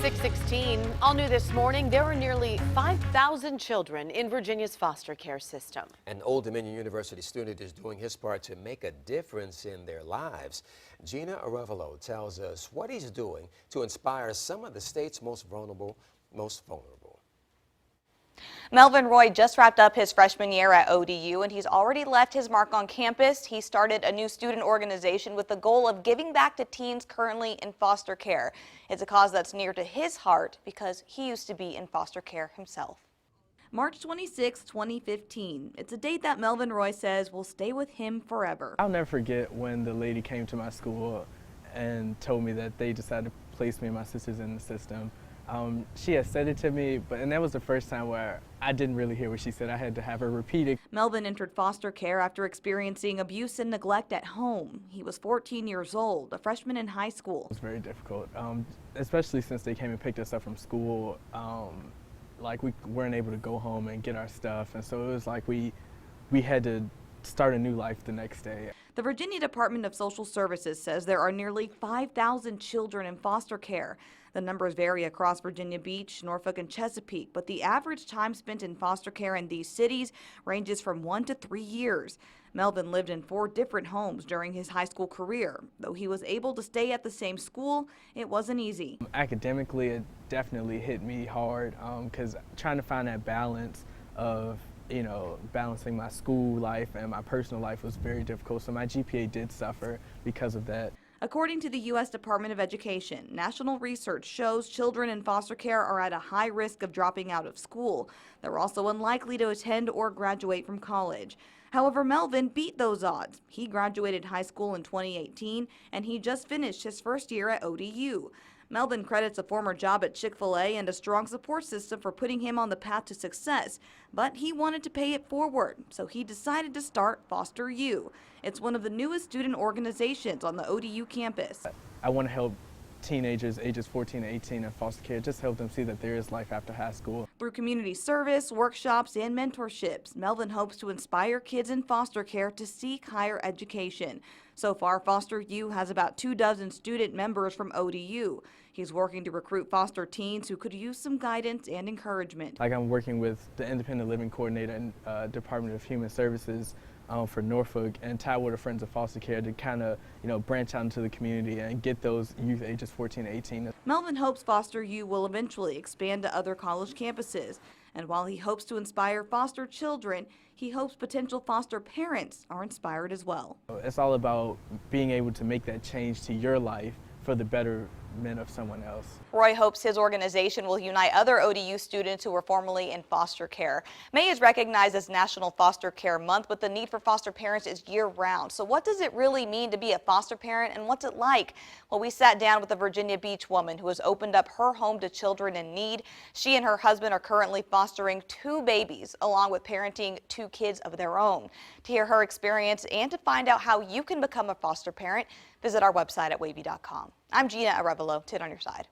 6:16. All new this morning, there are nearly 5,000 children in Virginia's foster care system. An Old Dominion University student is doing his part to make a difference in their lives. Gina Arevalo tells us what he's doing to inspire some of the state's most vulnerable. Melvin Roy just wrapped up his freshman year at ODU, and he's already left his mark on campus. He started a new student organization with the goal of giving back to teens currently in foster care. It's a cause that's near to his heart because he used to be in foster care himself. March 26, 2015. It's a date that Melvin Roy says will stay with him forever. I'll never forget when the lady came to my school and told me that they decided to place me and my sisters in the system. She had said it to me, and that was the first time where I didn't really hear what she said. I had to have her repeat it. Melvin entered foster care after experiencing abuse and neglect at home. He was 14 years old, a freshman in high school. It was very difficult, especially since they came and picked us up from school. Like we weren't able to go home and get our stuff, and so it was like we had to start a new life the next day. The Virginia Department of Social Services says there are nearly 5,000 children in foster care. The numbers vary across Virginia Beach, Norfolk, and Chesapeake, but the average time spent in foster care in these cities ranges from 1 to 3 years. Melvin lived in 4 different homes during his high school career. Though he was able to stay at the same school, it wasn't easy. Academically, it definitely hit me hard because trying to find that balance of balancing my school life and my personal life was very difficult. So my GPA did suffer because of that. According to the U.S. Department of Education, national research shows children in foster care are at a high risk of dropping out of school. They're also unlikely to attend or graduate from college. However, Melvin beat those odds. He graduated high school in 2018, and he just finished his first year at ODU. Melvin credits a former job at Chick-fil-A and a strong support system for putting him on the path to success, but he wanted to pay it forward, so he decided to start Foster U. It's one of the newest student organizations on the ODU campus. I want to help teenagers ages 14 to 18 in foster care, just help them see that there is life after high school. Through community service, workshops, and mentorships, Melvin hopes to inspire kids in foster care to seek higher education. So far, Foster U has about 24 student members from ODU. He's working to recruit foster teens who could use some guidance and encouragement. Like I'm working with the Independent Living Coordinator and Department of Human Services for Norfolk and Tidewater Friends of Foster Care to kind of, branch out into the community and get those youth ages 14 to 18. Melvin hopes Foster U will eventually expand to other college campuses. And while he hopes to inspire foster children, he hopes potential foster parents are inspired as well. It's all about being able to make that change to your life for the betterment of someone else. Roy hopes his organization will unite other ODU students who were formerly in foster care. May is recognized as National Foster Care Month, but the need for foster parents is year-round. So what does it really mean to be a foster parent, and what's it like? Well, we sat down with a Virginia Beach woman who has opened up her home to children in need. She and her husband are currently fostering 2 babies, along with parenting 2 kids of their own. To hear her experience and to find out how you can become a foster parent, visit our website at wavy.com. I'm Gina Arevalo, 10 on your side.